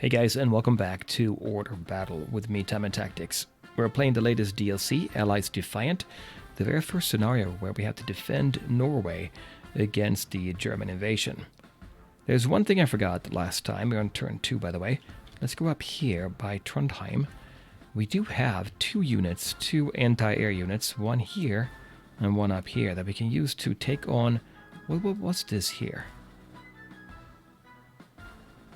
Hey guys, and welcome back to Order of Battle with me, Time and Tactics. We're playing the latest DLC, Allies Defiant, the very first scenario where we have to defend Norway against the German invasion. There's one thing I forgot last time. We're on turn 2, by the way. Let's go up here by Trondheim. We do have two units, two anti-air units, one here and one up here that we can use to take on... what's this here?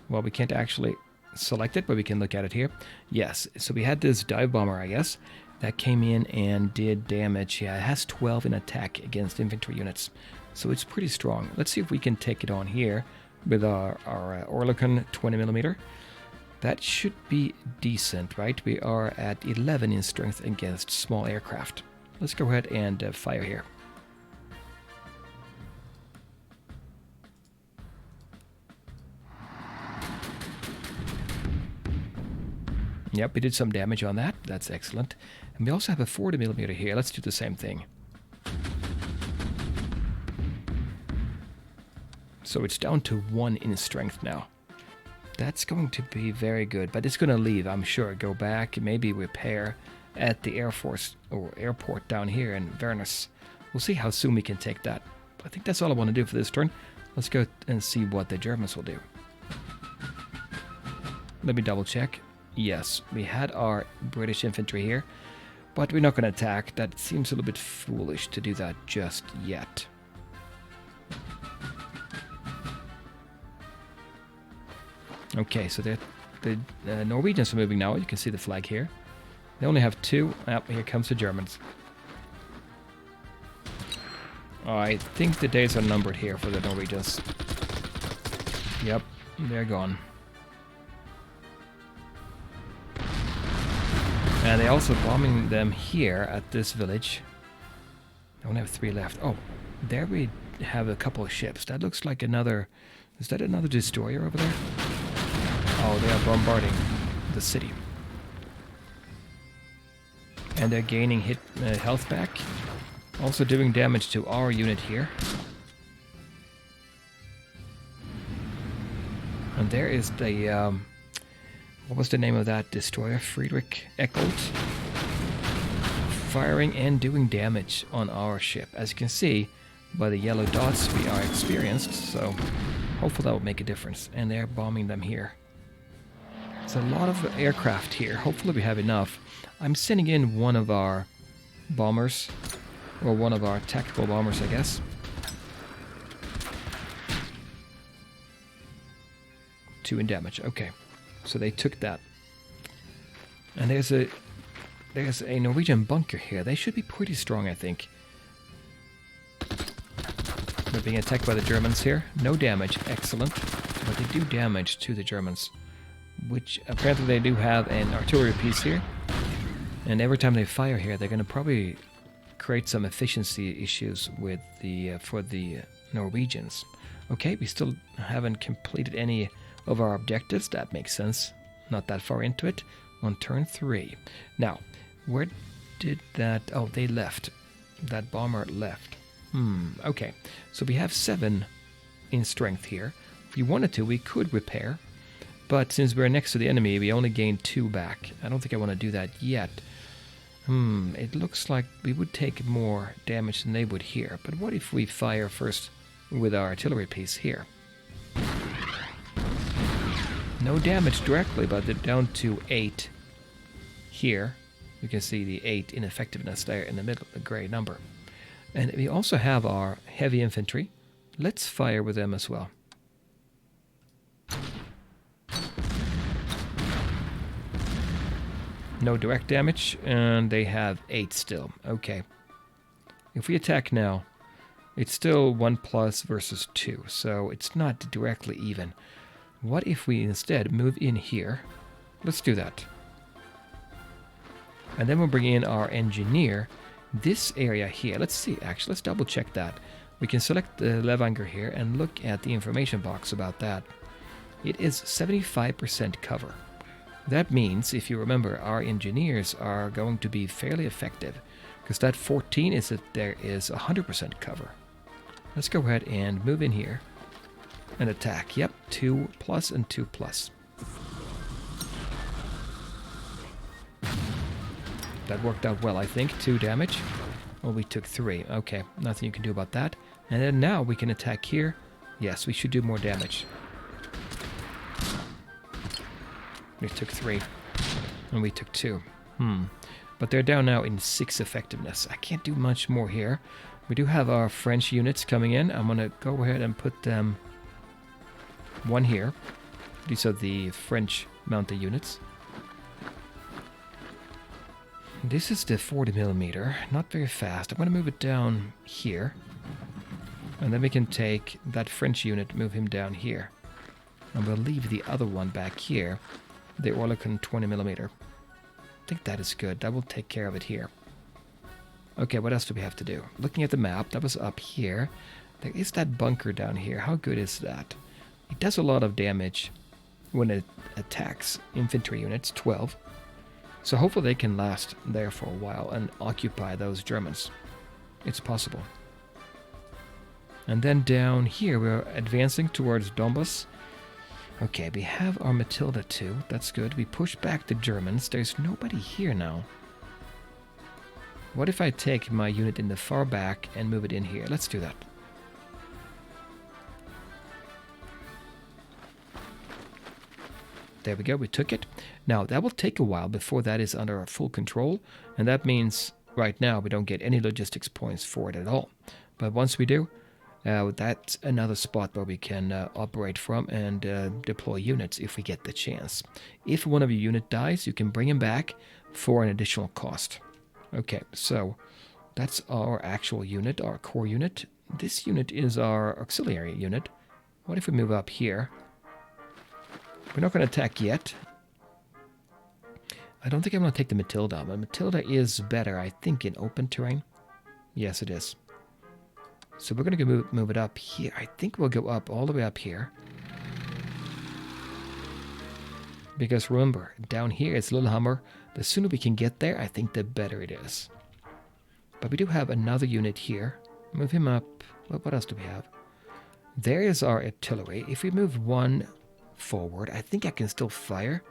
Well, we can't actually select it, but we can look at it here. Yes, so we had this dive bomber, I guess, that came in and did damage. Yeah, it has 12 in attack against infantry units, so it's pretty strong. Let's see if we can take it on here with our Orlikon 20mm. That should be decent, right? We are at 11 in strength against small aircraft. Let's go ahead and fire here. Yep, we did some damage on that. That's excellent. And we also have a 40mm here. Let's do the same thing. So it's down to 1 in strength now. That's going to be very good, but it's going to leave, I'm sure. Go back, maybe repair at the Air Force or airport down here in Venice. We'll see how soon we can take that. I think that's all I want to do for this turn. Let's go and see what the Germans will do. Let me double check. Yes, we had our British infantry here, but we're not going to attack. That seems a little bit foolish to do that just yet. Okay, so the Norwegians are moving now. You can see the flag here. They only have 2. Here comes the Germans. I think the days are numbered here for the Norwegians. Yep, they're gone. And they're also bombing them here at this village. I only have 3 left. Oh, there we have a couple of ships. That looks like another... Is that another destroyer over there? Oh, they are bombarding the city. And they're gaining health back. Also doing damage to our unit here. And there is the... what was the name of that destroyer? Friedrich Eckelt. Firing and doing damage on our ship. As you can see, by the yellow dots, we are experienced, so hopefully that will make a difference. And they're bombing them here. There's a lot of aircraft here. Hopefully we have enough. I'm sending in one of our bombers, or one of our tactical bombers, I guess. 2 in damage. Okay. So they took that. And there's a Norwegian bunker here. They should be pretty strong, I think. They're being attacked by the Germans here. No damage. Excellent. But they do damage to the Germans, which apparently they do have an artillery piece here. And every time they fire here, they're going to probably create some efficiency issues with for the Norwegians. Okay, we still haven't completed any of our objectives. That makes sense. Not that far into it. On turn 3. Now, where did that... Oh, they left. That bomber left. Okay. So we have 7 in strength here. If we wanted to, we could repair. But since we're next to the enemy, we only gain 2 back. I don't think I want to do that yet. It looks like we would take more damage than they would here. But what if we fire first with our artillery piece here? No damage directly, but they're down to 8 here. You can see the 8 ineffectiveness there in the middle, the gray number. And we also have our heavy infantry. Let's fire with them as well. No direct damage, and they have 8 still. Okay. If we attack now, it's still 1+ versus 2, so it's not directly even. What if we instead move in here? Let's do that. And then we'll bring in our engineer. This area here, let's see, actually, let's double check that. We can select the Levanger here and look at the information box about that. It is 75% cover. That means, if you remember, our engineers are going to be fairly effective, because that 14 is that there is 100% cover. Let's go ahead and move in here. and attack. Yep, 2+ and 2+. That worked out well, I think. 2 damage. Oh, we took 3. Okay, nothing you can do about that. And then now we can attack here. Yes, we should do more damage. We took 3. And we took 2. But they're down now in 6 effectiveness. I can't do much more here. We do have our French units coming in. I'm going to go ahead and put them 1 here. These are the French mounted units. This is the 40mm, not very fast. I'm going to move it down here. And then we can take that French unit, move him down here. And we'll leave the other one back here, the Orlikon 20mm. I think that is good. That will take care of it here. Okay, what else do we have to do? Looking at the map, that was up here. There is that bunker down here. How good is that? It does a lot of damage when it attacks infantry units, 12. So hopefully they can last there for a while and occupy those Germans. It's possible. And then down here we're advancing towards Donbass. Okay, we have our Matilda too. That's good. We push back the Germans. There's nobody here now. What if I take my unit in the far back and move it in here? Let's do that. There we go, we took it. Now, that will take a while before that is under our full control, and that means right now we don't get any logistics points for it at all. But once we do, that's another spot where we can operate from and deploy units if we get the chance. If one of your unit dies, you can bring him back for an additional cost. Okay, so that's our actual unit, our core unit. This unit is our auxiliary unit. What if we move up here? We're not going to attack yet. I don't think I'm going to take the Matilda, but Matilda is better, I think, in open terrain. Yes, it is. So we're going to move it up here. I think we'll go up all the way up here. Because remember, down here it's Lillehammer. The sooner we can get there, I think the better it is. But we do have another unit here. Move him up. Well, what else do we have? There is our artillery. If we move 1 forward, I think I can still fire.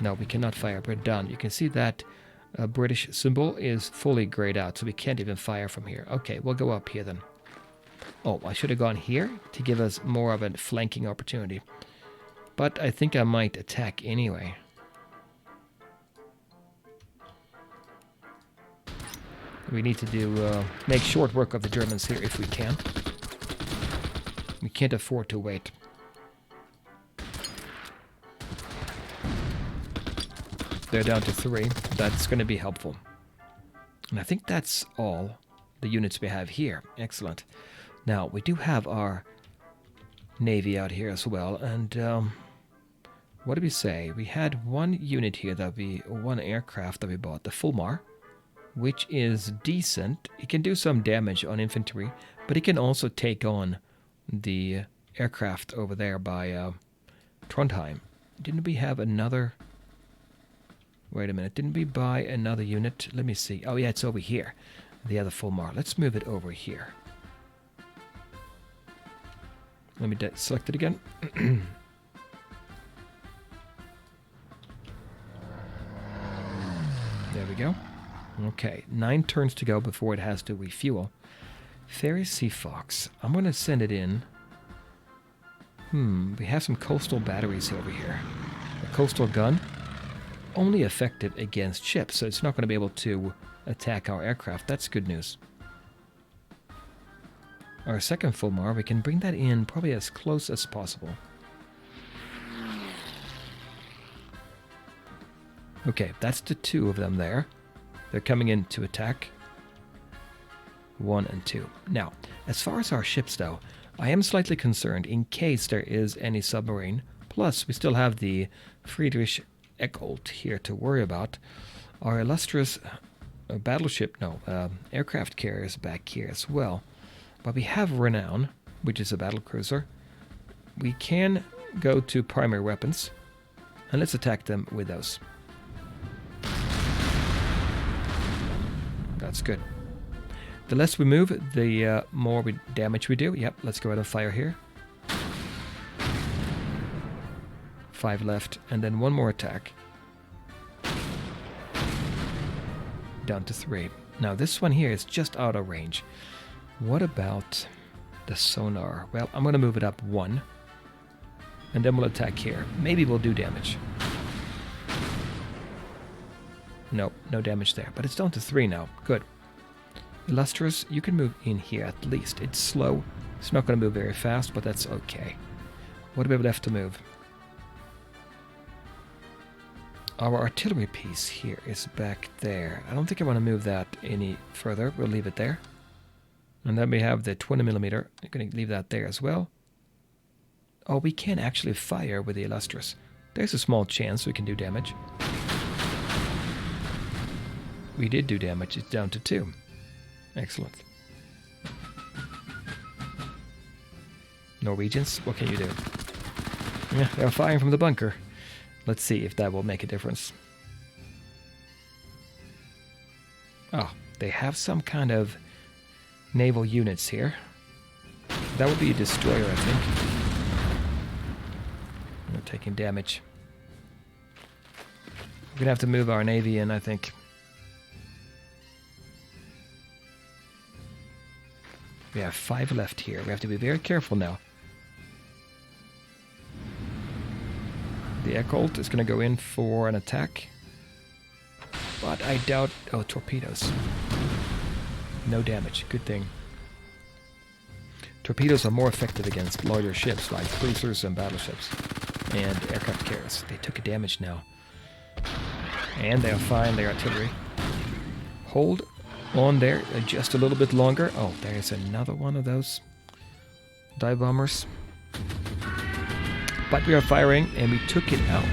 No, we cannot fire. We're done. You can see that British symbol is fully grayed out, so we can't even fire from here. Okay, we'll go up here then. Oh, I should have gone here to give us more of a flanking opportunity. But I think I might attack anyway. We need to do make short work of the Germans here if we can. We can't afford to wait. They're down to 3. That's going to be helpful. And I think that's all the units we have here. Excellent. Now, we do have our Navy out here as well. And what did we say? We had 1 unit here that we, 1 aircraft that we bought, the Fulmar, which is decent. It can do some damage on infantry, but it can also take on the aircraft over there by Trondheim. Didn't we have another... Wait a minute, didn't we buy another unit? Let me see. Oh yeah, it's over here. The other Fulmar. Let's move it over here. Let me select it again. There we go. Okay, 9 turns to go before it has to refuel. Ferry Sea Fox. I'm going to send it in. We have some coastal batteries over here. A coastal gun. Only effective against ships, so it's not going to be able to attack our aircraft. That's good news. Our second Fulmar, we can bring that in probably as close as possible. Okay, that's the 2 of them there. They're coming in to attack. 1 and 2. Now, as far as our ships though, I am slightly concerned in case there is any submarine. Plus, we still have the Friedrich Eckholt here to worry about. Our illustrious aircraft carriers back here as well. But we have Renown, which is a battlecruiser. We can go to primary weapons, and let's attack them with those. That's good. The less we move, the more damage we do. Yep, let's go ahead and fire here. 5 left, and then 1 more attack. down to 3. Now this one here is just out of range. What about the sonar? Well, I'm going to move it up 1. And then we'll attack here. Maybe we'll do damage. No, no damage there. But it's down to 3 now. Good. Illustrious, you can move in here at least. It's slow. It's not going to move very fast, but that's okay. What do we have left to move? Our artillery piece here is back there. I don't think I want to move that any further. We'll leave it there. And then we have the 20mm. I'm going to leave that there as well. Oh, we can actually fire with the Illustrious. There's a small chance we can do damage. We did do damage. It's down to 2. Excellent. Norwegians, what can you do? Yeah, they're firing from the bunker. Let's see if that will make a difference. Oh, they have some kind of naval units here. That would be a destroyer, I think. They're taking damage. We're gonna have to move our navy in, I think. We have 5 left here. We have to be very careful now. The Eccolt is going to go in for an attack. But I doubt... Oh, torpedoes. No damage. Good thing. Torpedoes are more effective against larger ships like cruisers and battleships. And aircraft carriers. They took a damage now. And they are firing their artillery. Hold on there just a little bit longer. Oh, there's another one of those dive bombers. But we are firing, and we took it out.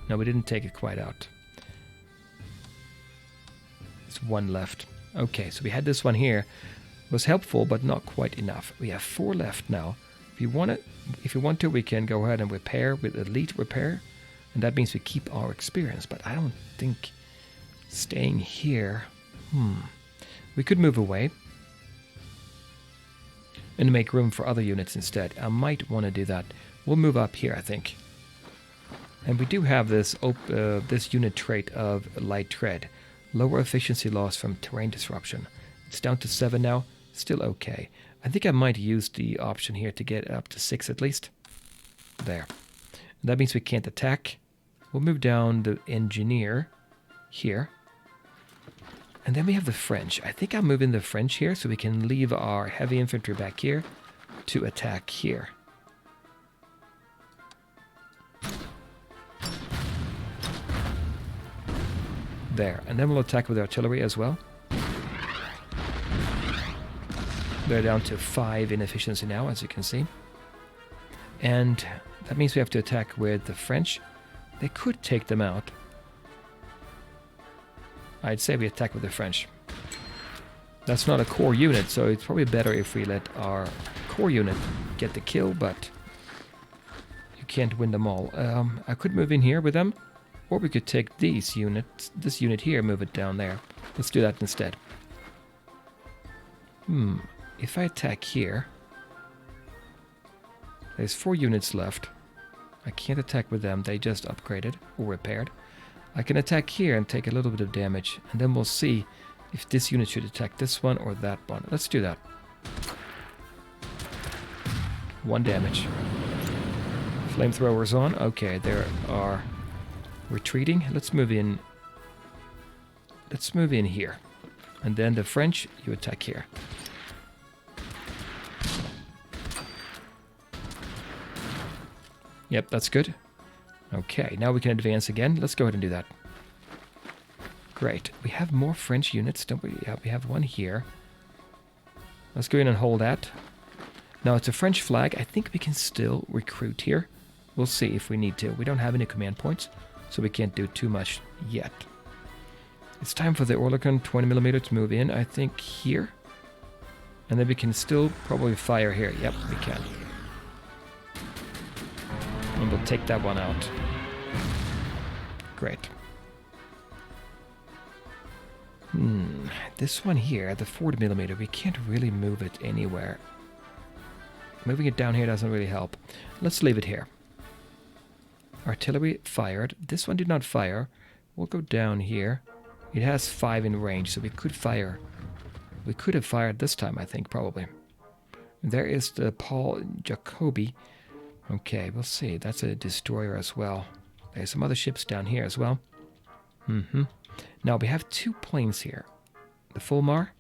No, we didn't take it quite out. There's 1 left. Okay, so we had this one here. It was helpful, but not quite enough. We have 4 left now. If you want to, we can go ahead and repair with elite repair, and that means we keep our experience. But I don't think staying here. We could move away and make room for other units instead. I might want to do that. We'll move up here, I think. And we do have this this unit trait of light tread. Lower efficiency loss from terrain disruption. It's down to 7 now. Still okay. I think I might use the option here to get up to 6 at least. There. That means we can't attack. We'll move down the engineer here. And then we have the French. I think I'll move in the French here so we can leave our heavy infantry back here to attack here. There. And then we'll attack with artillery as well. They're down to 5 in efficiency now, as you can see. And that means we have to attack with the French. They could take them out. I'd say we attack with the French. That's not a core unit, so it's probably better if we let our core unit get the kill, but you can't win them all. I could move in here with them, or we could take these units, this unit here, move it down there. Let's do that instead. If I attack here, there's 4 units left. I can't attack with them, they just upgraded or repaired. I can attack here and take a little bit of damage, and then we'll see if this unit should attack this one or that one. Let's do that. 1 damage. Flamethrowers on. Okay, they are retreating. Let's move in. Let's move in here. And then the French, you attack here. Yep, that's good. Okay, now we can advance again. Let's go ahead and do that. Great. We have more French units, don't we? Yeah, we have 1 here. Let's go in and hold that. Now, it's a French flag. I think we can still recruit here. We'll see if we need to. We don't have any command points, so we can't do too much yet. It's time for the Oerlikon 20mm to move in, I think, here. And then we can still probably fire here. Yep, we can. And we'll take that one out. Great. This one here, the 40mm, we can't really move it anywhere. Moving it down here doesn't really help. Let's leave it here. Artillery fired. This one did not fire. we'll go down here. It has 5 in range, so we could fire. We could have fired this time, I think, probably. There is the Paul Jacobi. Okay, we'll see. That's a destroyer as well. There's some other ships down here as well. Now, we have 2 planes here. The Fulmar.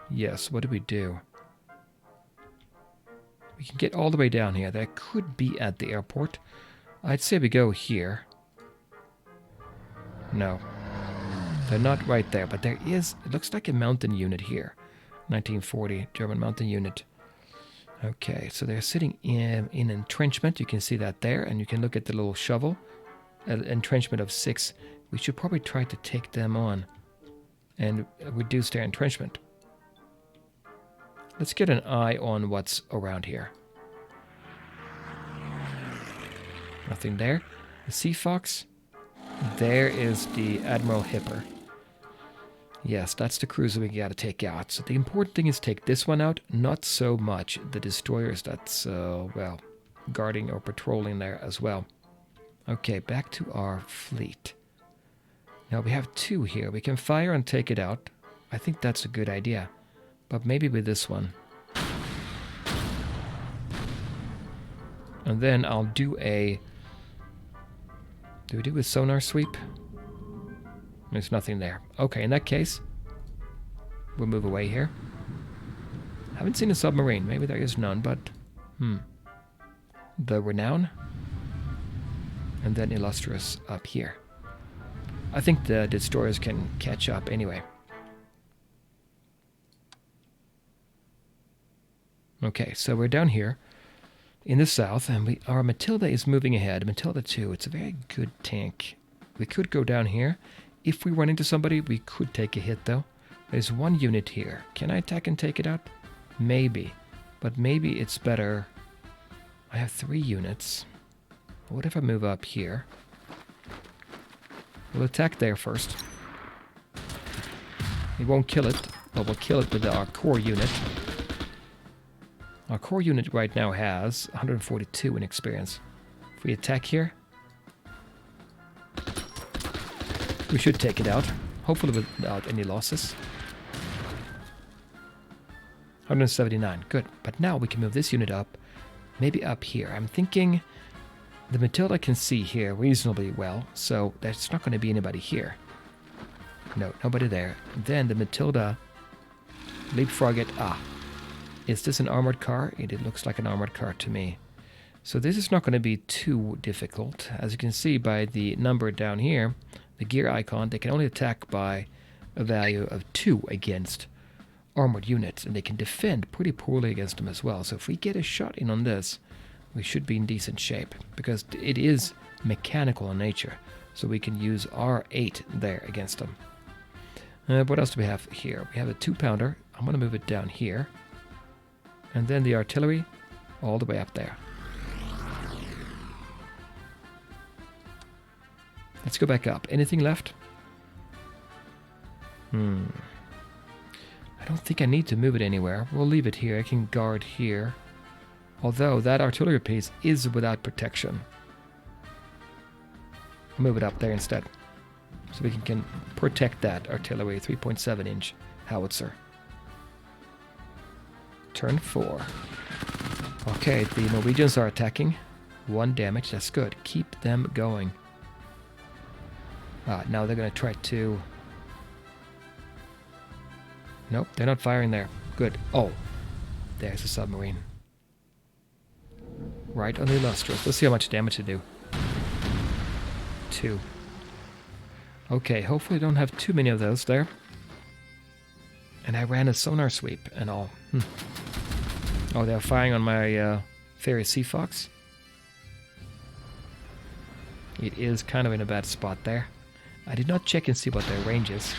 Yes, what do we do? We can get all the way down here. That could be at the airport. I'd say we go here. No. They're not right there, but there is... It looks like a mountain unit here. 1940, German mountain unit. Okay, so they're sitting in entrenchment. You can see that there, and you can look at the little shovel. Entrenchment of 6. We should probably try to take them on and reduce their entrenchment. Let's get an eye on what's around here. Nothing there. The Sea Fox. There is the Admiral Hipper. Yes, that's the cruiser we gotta take out. So the important thing is take this one out, not so much the destroyers that's, well, guarding or patrolling there as well. Okay, back to our fleet. Now we have 2 here. We can fire and take it out. I think that's a good idea. But maybe with this one. And then I'll do a... Do we do a sonar sweep? There's nothing there. Okay, in that case, we'll move away here. Haven't seen a submarine. Maybe there is none, but... The Renown. And then Illustrious up here. I think the destroyers can catch up anyway. Okay, so we're down here in the south, and our Matilda is moving ahead. Matilda 2, it's a very good tank. We could go down here. If we run into somebody, we could take a hit, though. There's 1 unit here. Can I attack and take it out? Maybe. But maybe it's better... I have 3 units. What if I move up here? We'll attack there first. We won't kill it, but we'll kill it with our core unit. Our core unit right now has 142 in experience. If we attack here, we should take it out. Hopefully without any losses. 179, good. But now we can move this unit up, maybe up here. I'm thinking the Matilda can see here reasonably well, so there's not going to be anybody here. No, nobody there. Then the Matilda leapfrog it. Is this an armored car? It looks like an armored car to me. So this is not going to be too difficult. As you can see by the number down here, the gear icon, they can only attack by a value of 2 against armored units, and they can defend pretty poorly against them as well. So if we get a shot in on this, we should be in decent shape, because it is mechanical in nature. So we can use R8 there against them. What else do we have here? We have a 2-pounder. I'm going to move it down here. And then the artillery all the way up there. Let's go back up. Anything left? I don't think I need to move it anywhere. We'll leave it here. I can guard here. Although that artillery piece is without protection. I'll move it up there instead. So we can protect that artillery 3.7-inch howitzer. Turn 4. Okay, the Norwegians are attacking. 1 damage, that's good. Keep them going. Now they're going to try to... Nope, they're not firing there. Good. Oh, there's a submarine. Right on the Illustrious. Let's see how much damage they do. 2. Okay, hopefully I don't have too many of those there. And I ran a sonar sweep and all. Oh, they're firing on my Fairy Sea Fox. It is kind of in a bad spot there. I did not check and see what their range is.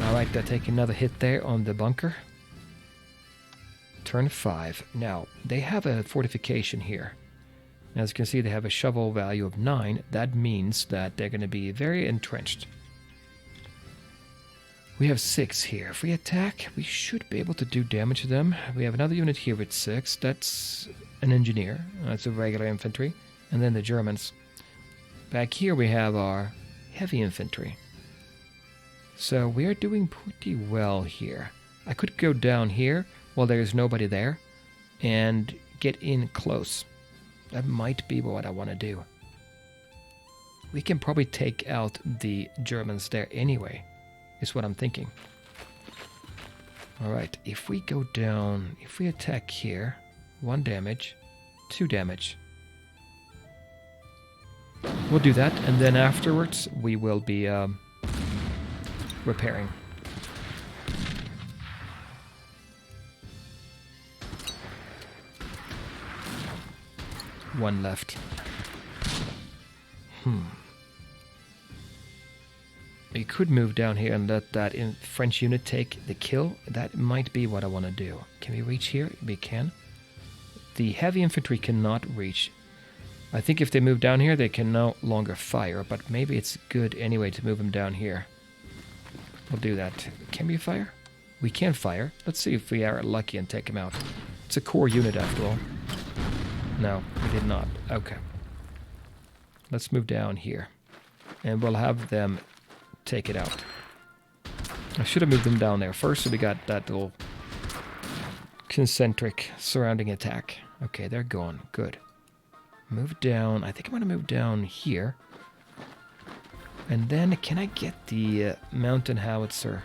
Alright, they're taking another hit there on the bunker. Turn 5. Now, they have a fortification here. As you can see, they have a shovel value of 9. That means that they're going to be very entrenched. We have 6 here. If we attack, we should be able to do damage to them. We have another unit here with 6. That's an engineer. That's a regular infantry. And then the Germans. Back here we have our heavy infantry. So we are doing pretty well here. I could go down here while there's nobody there and get in close. That might be what I want to do. We can probably take out the Germans there anyway, is what I'm thinking. Alright, if we go down, if we attack here, 1 damage, 2 damage. We'll do that, and then afterwards we will be repairing. One left. We could move down here and let that French unit take the kill. That might be what I want to do. Can we reach here? We can. The heavy infantry cannot reach. I think if they move down here, they can no longer fire, but maybe it's good anyway to move them down here. We'll do that. Can we fire? We can fire. Let's see if we are lucky and take him out. It's a core unit after all. No, we did not. Okay. Let's move down here. And we'll have them take it out. I should have moved them down there first, so we got that little concentric surrounding attack. Okay, they're gone. Good. Move down. I think I'm going to move down here. And then, can I get the mountain howitzer?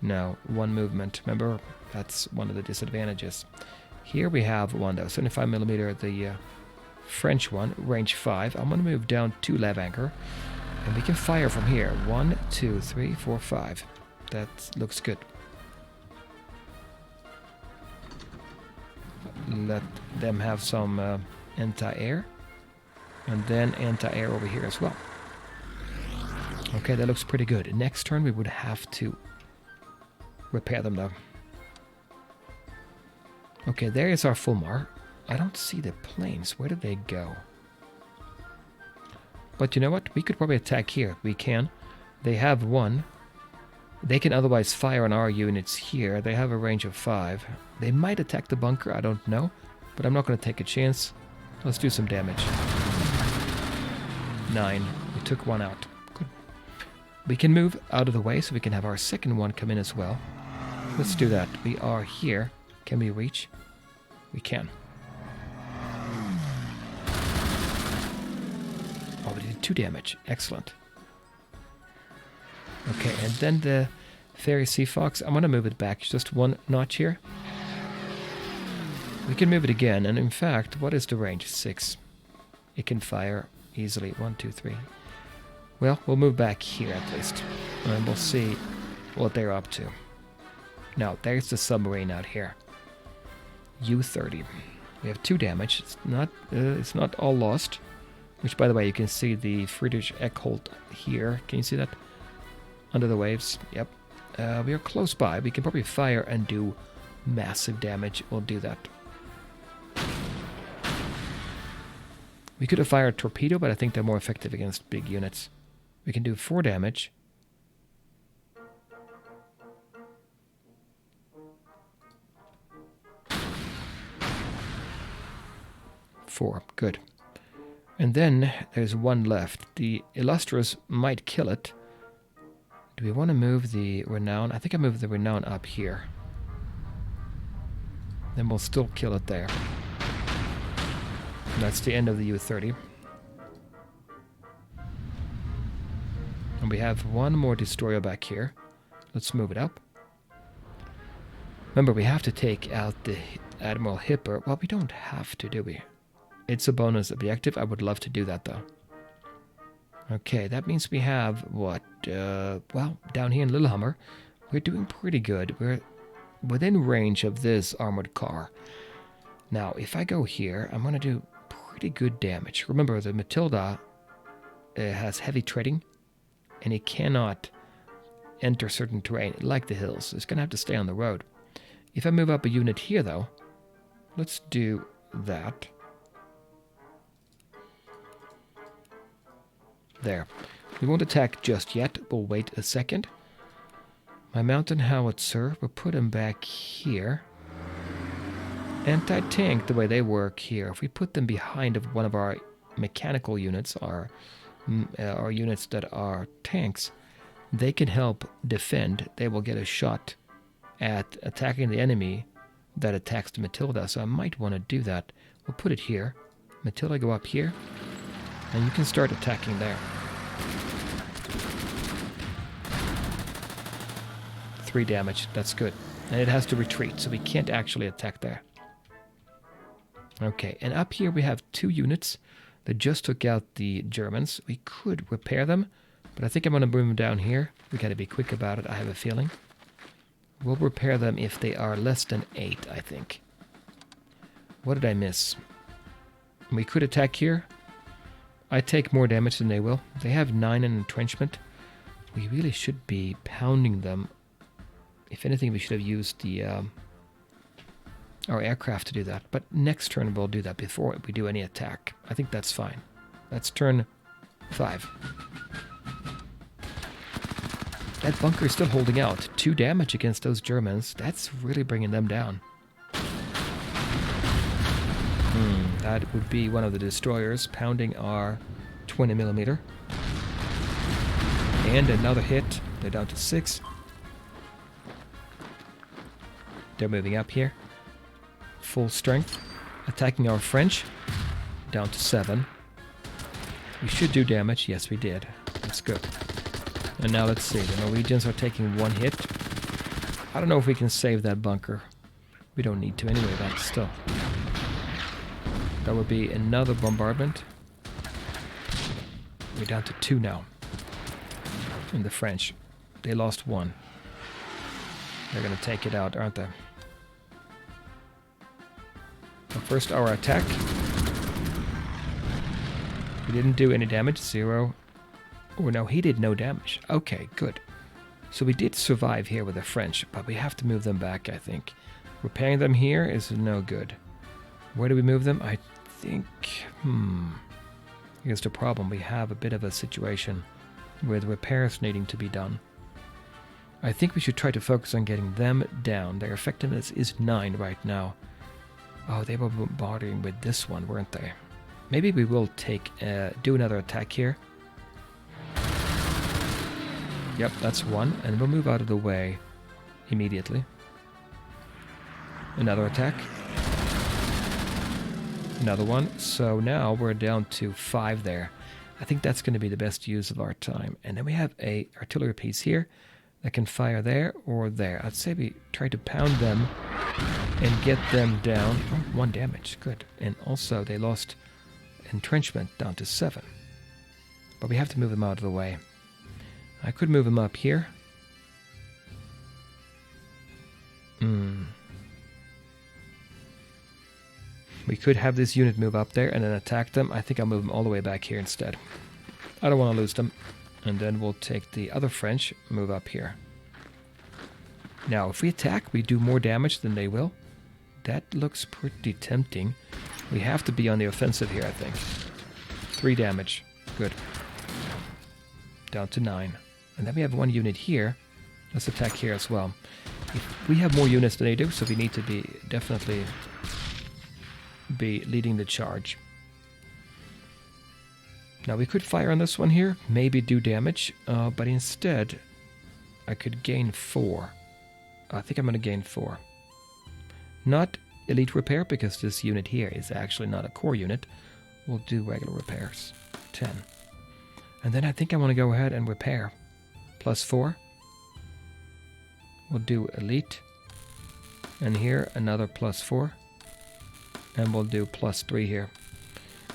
No, 1 movement. Remember, that's one of the disadvantages. Here we have one, though. 75mm, the French one, range 5. I'm going to move down 2 lav anchor. And we can fire from here. 1, 2, 3, 4, 5. That looks good. Let them have some anti-air. And then anti-air over here as well. Okay, that looks pretty good. Next turn we would have to repair them though. Okay, there is our Fulmar. I don't see the planes. Where did they go? But you know what? We could probably attack here. We can. They have 1. They can otherwise fire on our units here. They have a range of 5. They might attack the bunker. I don't know. But I'm not going to take a chance. Let's do some damage. 9. We took 1 out. Good. We can move out of the way so we can have our second one come in as well. Let's do that. We are here. Can we reach? We can. Oh, we did 2 damage. Excellent. Okay, and then the Fairy Sea Fox. I'm going to move it back just 1 notch here. We can move it again, and in fact, what is the range? 6. It can fire easily. 1, 2, 3. Well, we'll move back here at least, and we'll see what they're up to. Now, there's the submarine out here. U-30. We have 2 damage. It's not all lost. Which, by the way, you can see the Friedrich Eckholt here. Can you see that? Under the waves. Yep. We are close by. We can probably fire and do massive damage. We'll do that. We could have fired a torpedo, but I think they're more effective against big units. We can do 4 damage. Four. Good. And then there's 1 left. The Illustrious might kill it. Do we want to move the Renown? I think I moved the Renown up here. Then we'll still kill it there. And that's the end of the U-30. And we have 1 more destroyer back here. Let's move it up. Remember, we have to take out the Admiral Hipper. Well, we don't have to, do we? It's a bonus objective. I would love to do that, though. Okay, that means we have, what? Well, down here in Lillehammer, we're doing pretty good. We're within range of this armored car. Now, if I go here, I'm going to do pretty good damage. Remember, the Matilda has heavy treading, and it cannot enter certain terrain, like the hills. It's going to have to stay on the road. If I move up a unit here, though, let's do that. There. We won't attack just yet. We'll wait a second. My mountain howitzer, we'll put him back here. Anti-tank, the way they work here, if we put them behind of one of our mechanical units, our units that are tanks, they can help defend. They will get a shot at attacking the enemy that attacks the Matilda, so I might want to do that. We'll put it here. Matilda, go up here, and you can start attacking there. 3 damage, that's good. And it has to retreat, so we can't actually attack there. Okay, and up here we have 2 units that just took out the Germans. We could repair them, but I think I'm going to bring them down here. We got to be quick about it, I have a feeling. We'll repair them if they are less than 8, I think. What did I miss? We could attack here. I take more damage than they will. They have 9 in entrenchment. We really should be pounding them. If anything, we should have used the our aircraft to do that. But next turn we'll do that before we do any attack. I think that's fine. That's turn 5. That bunker is still holding out. 2 damage against those Germans. That's really bringing them down. That would be one of the destroyers pounding our 20mm. And another hit. They're down to 6. They're moving up here. Full strength. Attacking our French. Down to 7. We should do damage. Yes, we did. That's good. And now let's see. The Norwegians are taking 1 hit. I don't know if we can save that bunker. We don't need to anyway, but still. That would be another bombardment. We're down to 2 now. And the French. They lost 1. They're going to take it out, aren't they? But first, our attack. We didn't do any damage. 0. Oh, no, he did no damage. Okay, good. So we did survive here with the French, but we have to move them back, I think. Repairing them here is no good. Where do we move them? I think... Here's the problem. We have a bit of a situation with repairs needing to be done. I think we should try to focus on getting them down. Their effectiveness is 9 right now. Oh, they were bombarding with this one, weren't they? Maybe we will do another attack here. Yep, that's 1, and we'll move out of the way immediately. Another attack. Another one. So now we're down to 5 there. I think that's going to be the best use of our time. And then we have a artillery piece here that can fire there or there. I'd say we try to pound them and get them down. Oh, 1 damage. Good. And also they lost entrenchment down to 7. But we have to move them out of the way. I could move them up here. We could have this unit move up there and then attack them. I think I'll move them all the way back here instead. I don't want to lose them. And then we'll take the other French, move up here. Now, if we attack, we do more damage than they will. That looks pretty tempting. We have to be on the offensive here, I think. 3 damage. Good. Down to 9. And then we have 1 unit here. Let's attack here as well. We have more units than they do, so we need to be definitely be leading the charge. Now we could fire on this one here, maybe do damage, but instead I could gain 4. I think I'm going to gain 4. Not elite repair, because this unit here is actually not a core unit. We'll do regular repairs. 10. And then I think I want to go ahead and repair. +4. We'll do elite. And here another +4. And we'll do +3 here.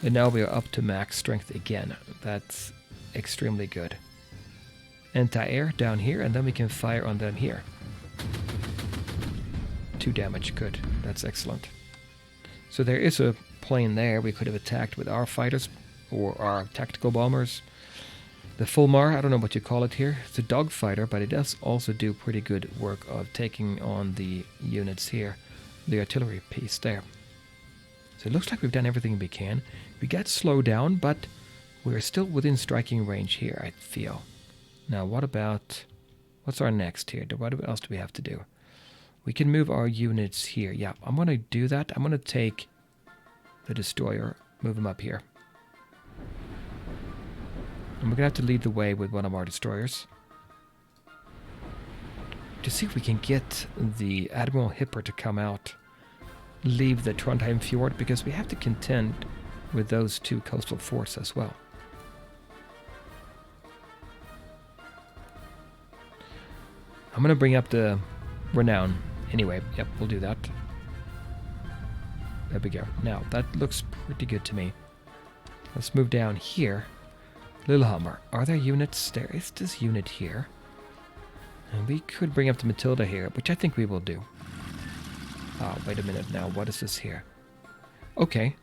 And now we are up to max strength again. That's extremely good. Anti-air down here, and then we can fire on them here. 2 damage, good. That's excellent. So there is a plane there we could have attacked with our fighters or our tactical bombers. The Fulmar, I don't know what you call it here. It's a dogfighter, but it does also do pretty good work of taking on the units here. The artillery piece there. So it looks like we've done everything we can. We got slowed down, but we're still within striking range here, I feel. Now, what about... What's our next here? What else do we have to do? We can move our units here. Yeah, I'm going to do that. I'm going to take the destroyer, move him up here. And we're going to have to lead the way with one of our destroyers. To see if we can get the Admiral Hipper to come out. Leave the Trondheim Fjord, because we have to contend with those two coastal forts as well. I'm going to bring up the Renown. Anyway, yep, we'll do that. There we go. Now, that looks pretty good to me. Let's move down here. Lillehammer. Are there units? There is this unit here. And we could bring up the Matilda here, which I think we will do. Oh, wait a minute now. What is this here? Okay.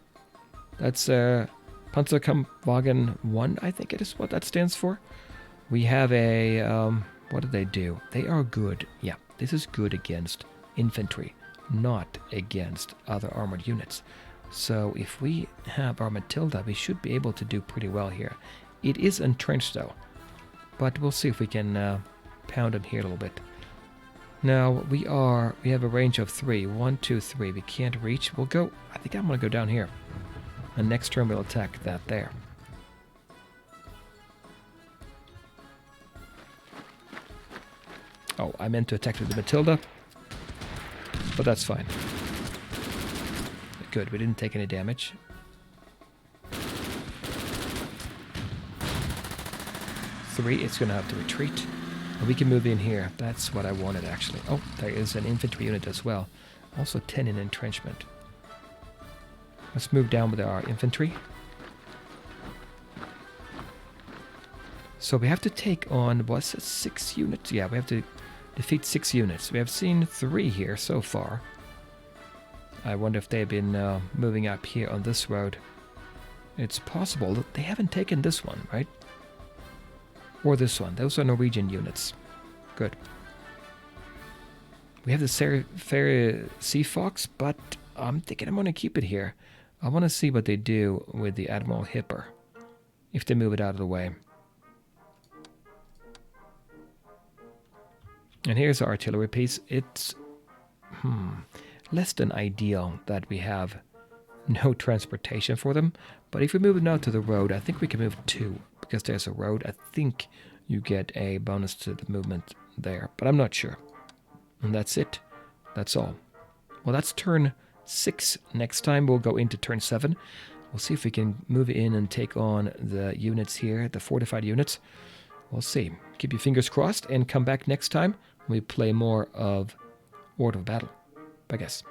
That's Panzerkampfwagen 1, I think it is what that stands for. We have a... what do they do? They are good. Yeah, this is good against infantry, not against other armored units. So if we have our Matilda, we should be able to do pretty well here. It is entrenched though, but we'll see if we can pound them here a little bit. Now we have a range of 3. 1, 2, 3. We can't reach. We'll go. I think I'm gonna go down here, and next turn we'll attack that there. Oh, I meant to attack with the Matilda, but that's fine. Good, we didn't take any damage. Three, it's going to have to retreat. And we can move in here. That's what I wanted, actually. Oh, there is an infantry unit as well. Also 10 in entrenchment. Let's move down with our infantry. So we have to take on, was it 6 units? Yeah, we have to defeat 6 units. We have seen 3 here so far. I wonder if they've been moving up here on this road. It's possible that they haven't taken this one, right? Or this one. Those are Norwegian units. Good. We have the Ferry Sea Fox, but I'm thinking I'm going to keep it here. I want to see what they do with the Admiral Hipper, if they move it out of the way. And here's our artillery piece. It's less than ideal that we have no transportation for them. But if we move it now to the road, I think we can move 2. Because there's a road, I think you get a bonus to the movement there. But I'm not sure. And that's it. That's all. Well, that's turn 6. Next time we'll go into turn 7. We'll see if we can move in and take on the units here, the fortified units. We'll see. Keep your fingers crossed and come back next time. We play more of Order of Battle. Bye, guys.